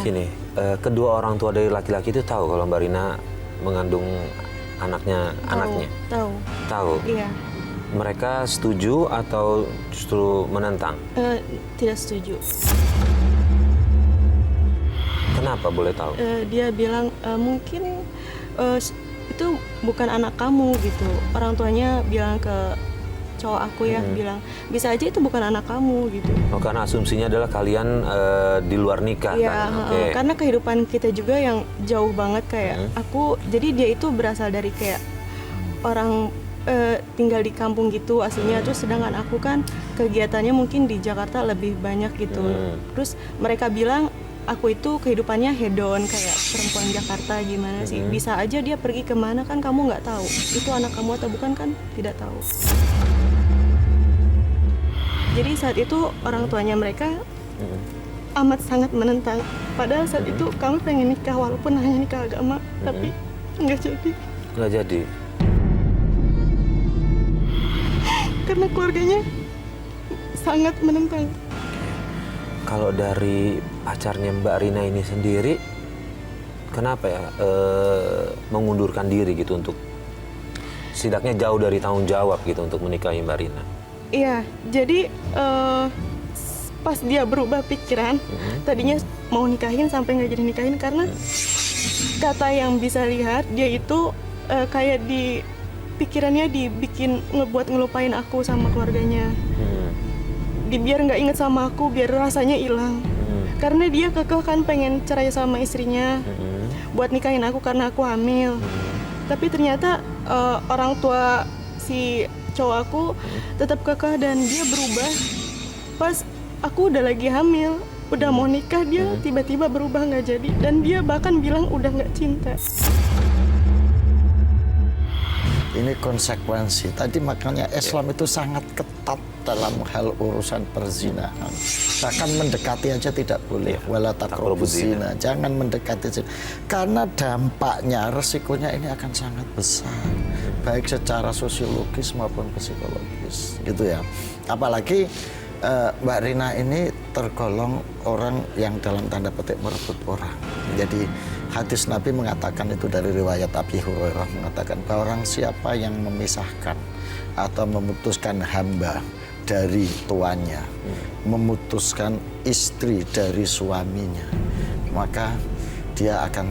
Gini, kedua orang tua dari laki-laki itu tahu kalau Mbak Rina mengandung anaknya. Tahu. Tahu. Iya. Mereka setuju atau justru menentang? Tidak setuju. Kenapa boleh tahu? Dia bilang mungkin itu bukan anak kamu gitu. Orang tuanya bilang ke cowok aku ya, bilang bisa aja itu bukan anak kamu gitu. Oh, karena asumsinya adalah kalian di luar nikah Iya, kan? Oke. karena kehidupan kita juga yang jauh banget kayak aku. Jadi dia itu berasal dari kayak orang tinggal di kampung gitu aslinya. Terus sedangkan aku kan kegiatannya mungkin di Jakarta lebih banyak gitu. Terus mereka bilang aku itu kehidupannya hedon kayak perempuan Jakarta gimana sih. Bisa aja dia pergi kemana kan kamu nggak tahu. Itu anak kamu atau bukan kan tidak tahu. Jadi saat itu orang tuanya mereka amat sangat menentang. Padahal saat itu kami pengen nikah walaupun hanya nikah agama, tapi nggak jadi. Nggak jadi. Karena keluarganya sangat menentang. Kalau dari pacarnya Mbak Rina ini sendiri, kenapa ya mengundurkan diri gitu untuk setidaknya jauh dari tanggung jawab gitu untuk menikahi Mbak Rina? Iya, jadi pas dia berubah pikiran, tadinya mau nikahin sampai nggak jadi nikahin karena kata yang bisa lihat dia itu kayak di pikirannya dibikin ngebuat ngelupain aku sama keluarganya. Biar nggak inget sama aku, biar rasanya hilang. Karena dia kekeh kan pengen cerai sama istrinya, buat nikahin aku karena aku hamil. Tapi ternyata orang tua si cowok aku tetap kekeh dan dia berubah. Pas aku udah lagi hamil, udah mau nikah, dia tiba-tiba berubah nggak jadi. Dan dia bahkan bilang udah nggak cinta. Ini konsekuensi. Tadi makanya Islam itu sangat ketat dalam hal urusan perzinahan. Bahkan mendekati aja tidak boleh. Wala taqrabuz zina. Jangan mendekati zina. Karena dampaknya, resikonya ini akan sangat besar. Baik secara sosiologis maupun psikologis. Gitu ya. Apalagi Mbak Rina ini tergolong orang yang dalam tanda petik merebut orang. Jadi hadis Nabi mengatakan itu dari riwayat Abi Hurairah mengatakan bahwa orang siapa yang memisahkan atau memutuskan hamba dari tuannya, memutuskan istri dari suaminya, maka dia akan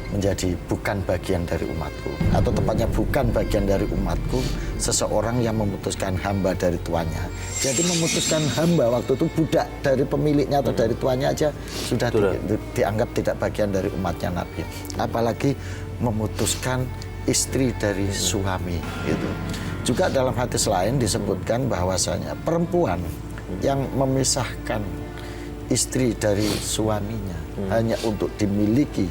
menjadi bukan bagian dari umatku, atau tepatnya bukan bagian dari umatku seseorang yang memutuskan hamba dari tuannya. Jadi memutuskan hamba waktu itu budak dari pemiliknya atau dari tuannya aja sudah dianggap tidak bagian dari umatnya Nabi. Apalagi memutuskan istri dari suami gitu. Juga dalam hadis lain disebutkan bahwasanya perempuan yang memisahkan istri dari suaminya hanya untuk dimiliki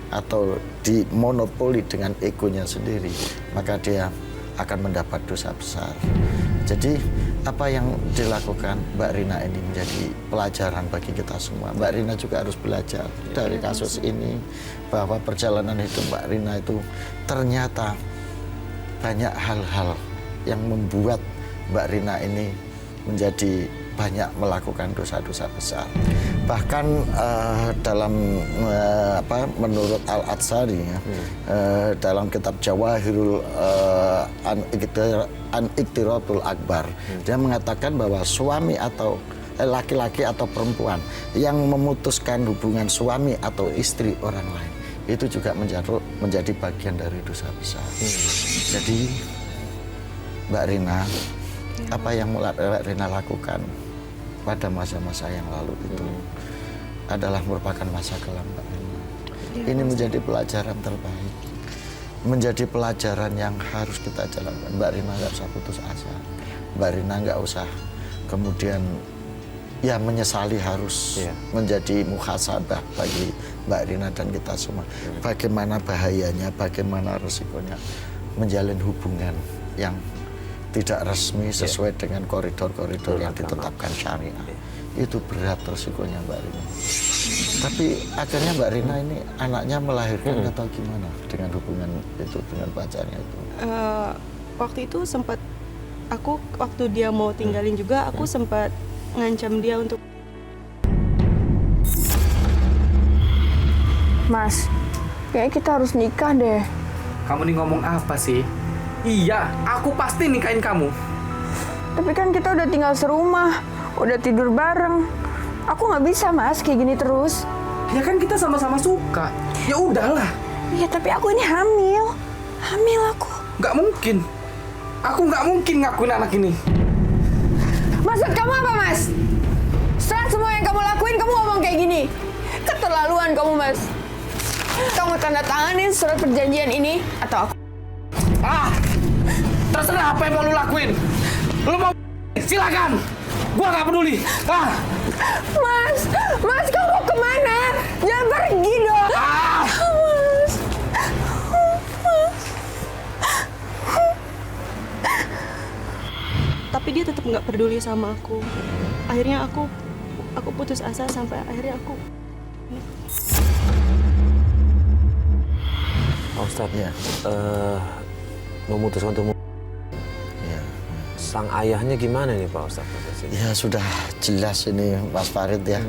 atau dimonopoli dengan egonya sendiri, maka dia akan mendapat dosa besar. Jadi apa yang dilakukan Mbak Rina ini menjadi pelajaran bagi kita semua. Mbak Rina juga harus belajar dari kasus ini, bahwa perjalanan hidup Mbak Rina itu ternyata banyak hal-hal yang membuat Mbak Rina ini menjadi banyak melakukan dosa-dosa besar. Bahkan dalam menurut Al-Atsari dalam kitab Jawahirul An-Iktiratul Akbar, dia mengatakan bahwa suami atau laki-laki atau perempuan yang memutuskan hubungan suami atau istri orang lain itu juga menjadi bagian dari dosa besar. Jadi Mbak Rina, apa yang Mbak Rina lakukan pada masa-masa yang lalu itu adalah merupakan masa kelam Mbak Rina. Ini menjadi pelajaran terbaik, menjadi pelajaran yang harus kita jalankan. Mbak Rina nggak usah putus asa, Mbak Rina nggak usah kemudian ya menyesali harus menjadi muhasabah bagi Mbak Rina dan kita semua. Bagaimana bahayanya, bagaimana resikonya menjalin hubungan yang tidak resmi sesuai dengan koridor-koridor yang ditetapkan syariah. Itu berat resikonya Mbak Rina. Tapi akhirnya Mbak Rina ini anaknya melahirkan atau gimana dengan hubungan itu dengan pacarnya itu? Waktu itu sempat waktu dia mau tinggalin juga aku sempat ngancam dia untuk Mas, kayaknya kita harus nikah deh. Kamu nih ngomong apa sih? Iya, aku pasti nikahin kamu. Tapi kan kita udah tinggal serumah, udah tidur bareng. Aku nggak bisa, Mas, kayak gini terus. Ya kan kita sama-sama suka. Ya udahlah. Iya, tapi aku ini hamil. Hamil aku. Nggak mungkin. Aku nggak mungkin ngakuin anak ini. Maksud kamu apa, Mas? Setelah semua yang kamu lakuin, kamu ngomong kayak gini. Keterlaluan kamu, Mas. Kamu tanda tanganin surat perjanjian ini, atau aku? Terserah apa yang mau lu lakuin. Lu mau silakan. Gua nggak peduli. Mas, kamu mau kemana? Jangan pergi dong. Mas. Tapi dia tetap nggak peduli sama aku. Akhirnya aku putus asa sampai akhirnya aku. Pak Ustadz, Ya. memutuskan untuk Ya. sang ayahnya gimana nih Pak Ustadz prosesnya? Ya sudah jelas ini Mas Farid ya.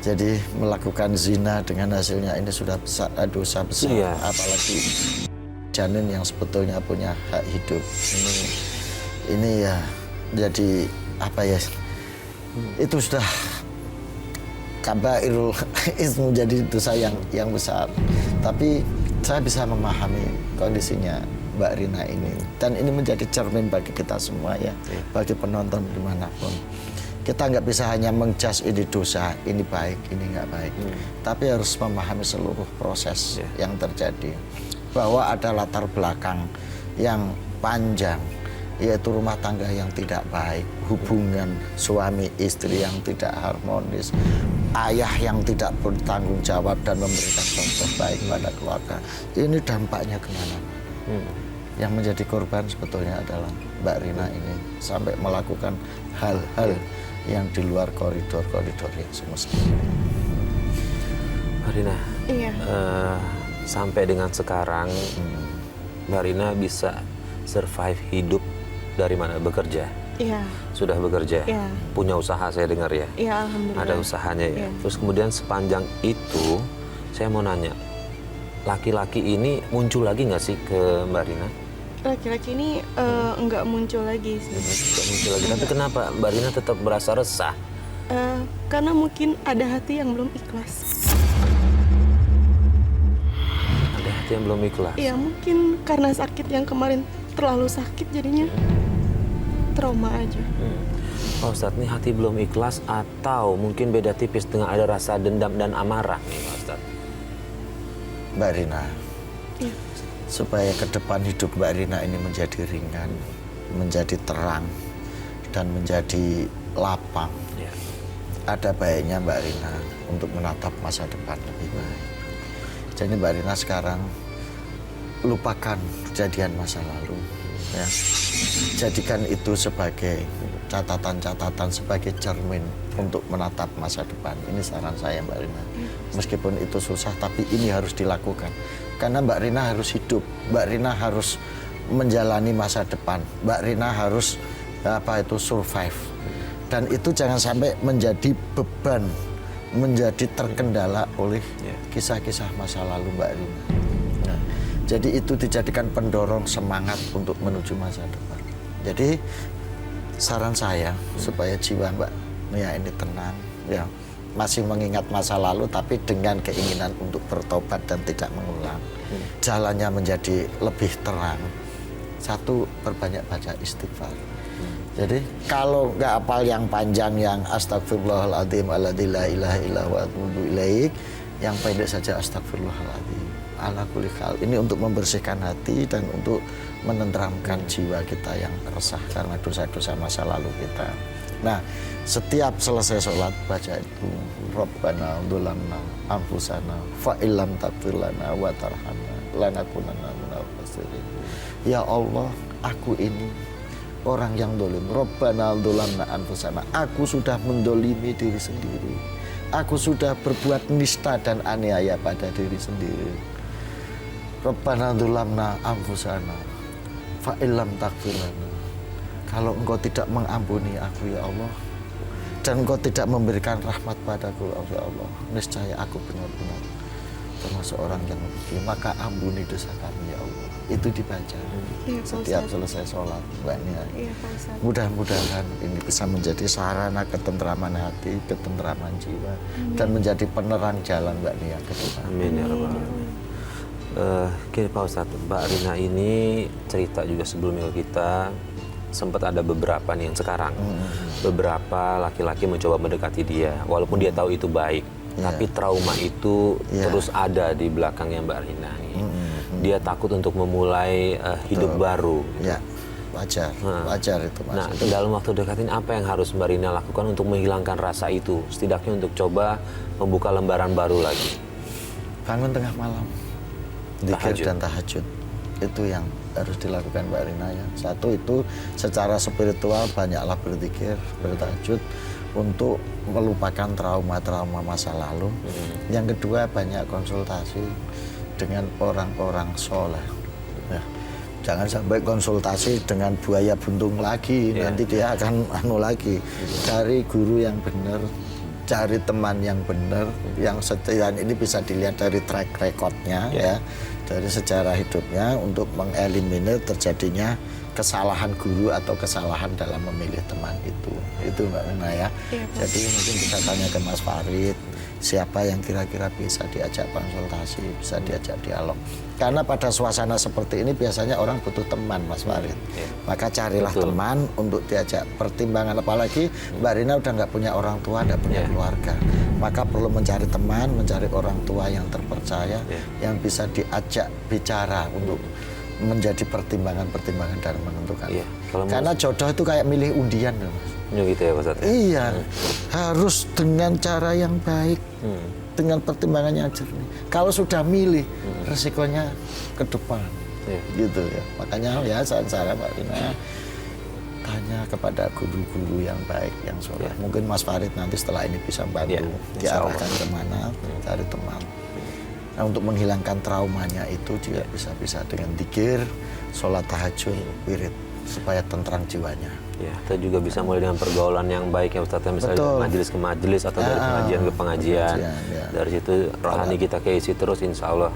Jadi melakukan zina dengan hasilnya ini sudah dosa besar. Iya. Apalagi janin yang sebetulnya punya hak hidup. Ini ya jadi apa ya? Itu sudah kabairul ismu, menjadi dosa yang besar. Tapi saya bisa memahami kondisinya Mbak Rina ini, dan ini menjadi cermin bagi kita semua ya, bagi penonton dimanapun. Kita nggak bisa hanya menjudge ini dosa, ini baik, ini nggak baik, tapi harus memahami seluruh proses yang terjadi, bahwa ada latar belakang yang panjang, yaitu rumah tangga yang tidak baik, hubungan suami istri yang tidak harmonis, ayah yang tidak bertanggung jawab dan memberikan contoh baik pada keluarga. Ini dampaknya kemana? Yang menjadi korban sebetulnya adalah Mbak Rina ini, sampai melakukan hal-hal yang di luar koridor-koridor yang semestinya. Mbak Rina, Iya. sampai dengan sekarang Mbak Rina bisa survive hidup dari mana? Bekerja? Iya. Sudah bekerja? Iya. Punya usaha saya dengar ya? Iya, alhamdulillah. Ada usahanya ya? Iya. Terus kemudian sepanjang itu, saya mau nanya, laki-laki ini muncul lagi nggak sih ke Mbak Rina? Laki-laki ini nggak muncul lagi sih. Nggak muncul lagi. Tapi kenapa Mbak Rina tetap merasa resah? Karena mungkin ada hati yang belum ikhlas. Ada hati yang belum ikhlas? Iya, mungkin karena sakit yang kemarin terlalu sakit jadinya trauma aja. Pak Ustadz, ini hati belum ikhlas atau mungkin beda tipis dengan ada rasa dendam dan amarah nih Pak Ustadz? Mbak Rina, Iya. supaya ke depan hidup Mbak Rina ini menjadi ringan, menjadi terang, dan menjadi lapang, Ya. ada baiknya Mbak Rina untuk menatap masa depan lebih baik. Jadi Mbak Rina sekarang lupakan kejadian masa lalu, ya. Jadikan itu sebagai catatan-catatan, sebagai cermin untuk menatap masa depan. Ini saran saya Mbak Rina. Meskipun itu susah, tapi ini harus dilakukan. Karena Mbak Rina harus hidup, Mbak Rina harus menjalani masa depan, Mbak Rina harus survive. Dan itu jangan sampai menjadi beban, menjadi terkendala oleh kisah-kisah masa lalu Mbak Rina. Nah, jadi itu dijadikan pendorong semangat untuk menuju masa depan. Jadi saran saya supaya jiwa Mbak Nia ini tenang, ya, masih mengingat masa lalu tapi dengan keinginan untuk bertobat dan tidak mengulang. Jalannya menjadi lebih terang. Satu, perbanyak baca istighfar. Jadi kalau nggak hafal yang panjang, yang astagfirullahaladzim alladzi la ilaha illa huwa atubu ilaik, yang pendek saja astagfirullahaladzim ala kulli hal. Ini untuk membersihkan hati dan untuk menenteramkan jiwa kita yang resah karena dosa-dosa masa lalu kita. Nah, setiap selesai sholat baca itu, Rabbana dzulamna anfusana fa illam taghfir lana wa tarhamna lanakunanna minal khasirin. Ya Allah, aku ini orang yang dolim. Rabbana dzulamna anfusana. Aku sudah mendolimi diri sendiri. Aku sudah berbuat nista dan aniaya pada diri sendiri. Rabbana dzulamna anfusana fa illam taghfir lana. Kalau Engkau tidak mengampuni aku ya Allah, dan Engkau tidak memberikan rahmat padaku ya Allah, niscaya aku benar-benar termasuk orang yang begini, maka ampuni dosa kami ya Allah. Itu dibaca Iya, Pak setiap Ustadz. selesai sholat, Mbak Nia. Iya, Pak Ustadz. Mudah-mudahan ini bisa menjadi sarana ketentraman hati, ketentraman jiwa, dan menjadi penerang jalan Mbak Nia ke depan. Amin ya rabbal alamin. Gini Pak Ustadz, Mbak Rina ini cerita juga sebelumnya ke kita, sempat ada beberapa nih yang sekarang, beberapa laki-laki mencoba mendekati dia, walaupun dia tahu itu baik, tapi trauma itu terus ada di belakangnya Mbak Rina nih. Dia takut untuk memulai hidup baru. Ya, wajar, wajar itu Mas. Nah, dalam waktu dekat ini apa yang harus Mbak Rina lakukan untuk menghilangkan rasa itu, setidaknya untuk coba membuka lembaran baru lagi? Bangun tengah malam, zikir Tahajud. dan tahajud, itu yang harus dilakukan Mbak Rina ya. Satu itu secara spiritual banyaklah berzikir, bertahajud untuk melupakan trauma-trauma masa lalu. Yang kedua banyak konsultasi dengan orang-orang soleh. Ya. Jangan sampai konsultasi dengan buaya buntung lagi, nanti dia akan lagi. Cari guru yang benar, cari teman yang benar, yang setia ini bisa dilihat dari track recordnya ya, dari sejarah hidupnya untuk mengeliminir terjadinya kesalahan guru atau kesalahan dalam memilih teman itu Mbak Nina ya. Jadi mungkin bisa tanya ke Mas Farid, siapa yang kira-kira bisa diajak konsultasi, bisa diajak dialog. Karena pada suasana seperti ini biasanya orang butuh teman Mas Farid. Maka carilah teman untuk diajak pertimbangan, apalagi Mbak Rina udah nggak punya orang tua, nggak punya keluarga. Maka perlu mencari teman, mencari orang tua yang terpercaya, yang bisa diajak bicara untuk menjadi pertimbangan-pertimbangan dalam menentukan. Karena jodoh itu kayak milih undian loh, Mas. Gitu ya Pak Ustadz? Iya, harus dengan cara yang baik, dengan pertimbangan yang jernih. Kalau sudah milih, resikonya ke depan, gitu ya. Makanya ya saran Mbak Rina, tanya kepada guru-guru yang baik, yang soleh. Mungkin Mas Farid nanti setelah ini bisa bantu diarahkan kemana, cari teman. Nah, untuk menghilangkan traumanya itu juga bisa dengan zikir, sholat tahajud, wirid, supaya tentrang jiwanya. Ya, kita juga bisa mulai dengan pergaulan yang baik ya Ustadz, misalnya dari majelis ke majelis atau dari pengajian ke pengajian. Dari situ rohani kita keisi terus, insya Allah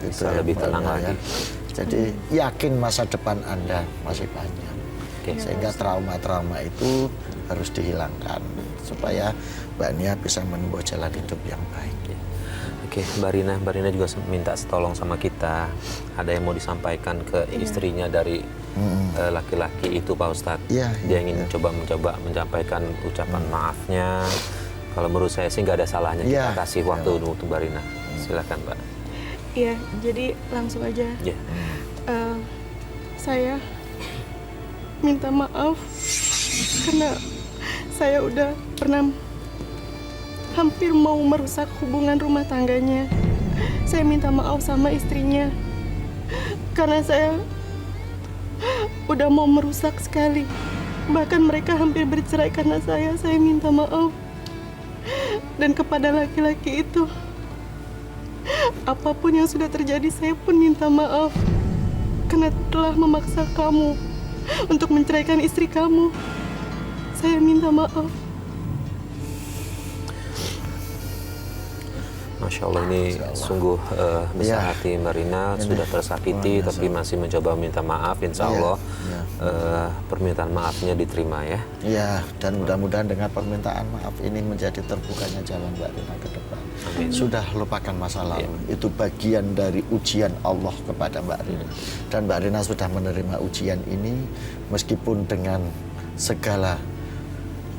bisa lebih tenang lagi. Jadi yakin masa depan Anda masih panjang. Sehingga trauma-trauma itu harus dihilangkan supaya Mbak Nia bisa menempuh jalan hidup yang baik. Oke, Mbak Rina juga minta tolong sama kita. Ada yang mau disampaikan ke istrinya dari laki-laki itu Pak Ustadz. Dia ingin mencoba menyampaikan ucapan maafnya. Kalau menurut saya sih nggak ada salahnya kita kasih waktu untuk Mbak Rina. Silakan Mbak. Iya, jadi langsung aja. Saya minta maaf karena saya udah pernah hampir mau merusak hubungan rumah tangganya. Saya minta maaf sama istrinya karena saya udah mau merusak sekali. Bahkan mereka hampir bercerai karena saya minta maaf. Dan kepada laki-laki itu, apapun yang sudah terjadi, saya pun minta maaf karena telah memaksa kamu untuk menceraikan istri kamu. Saya minta maaf. Masya Allah, ini sungguh besar hati Mbak Rina, sudah tersakiti tapi masih mencoba minta maaf. Insya Allah permintaan maafnya diterima ya. Iya, dan mudah-mudahan dengan permintaan maaf ini menjadi terbukanya jalan Mbak Rina ke depan. Sudah lupakan masa lalu, itu bagian dari ujian Allah kepada Mbak Rina. Dan Mbak Rina sudah menerima ujian ini meskipun dengan segala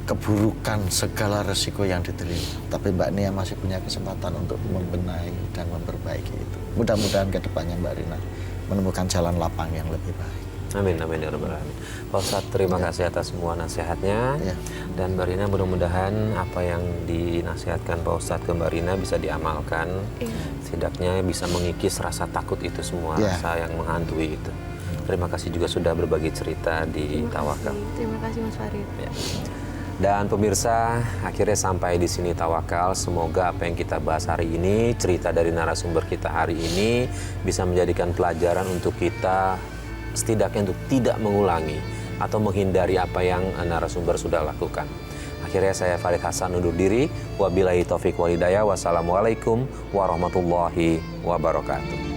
keburukan, segala resiko yang diterima. Tapi Mbak Nia masih punya kesempatan untuk membenahi dan memperbaiki itu. Mudah-mudahan ke depannya Mbak Rina menemukan jalan lapang yang lebih baik. Amin, amin ya rabbal alamin. Pak Ustadz, terima kasih atas semua nasihatnya. Dan Mbak Rina, mudah-mudahan apa yang dinasihatkan Pak Ustadz ke Mbak Rina bisa diamalkan. Setidaknya bisa mengikis rasa takut itu semua, rasa yang menghantui itu. Terima kasih juga sudah berbagi cerita di Tawakal. Terima kasih Mas Farid. Dan pemirsa, akhirnya sampai di sini Tawakal. Semoga apa yang kita bahas hari ini, cerita dari narasumber kita hari ini, bisa menjadikan pelajaran untuk kita setidaknya untuk tidak mengulangi atau menghindari apa yang narasumber sudah lakukan. Akhirnya saya Farid Hasan undur diri. Wabillahi taufik walhidayah. Wassalamualaikum warahmatullahi wabarakatuh.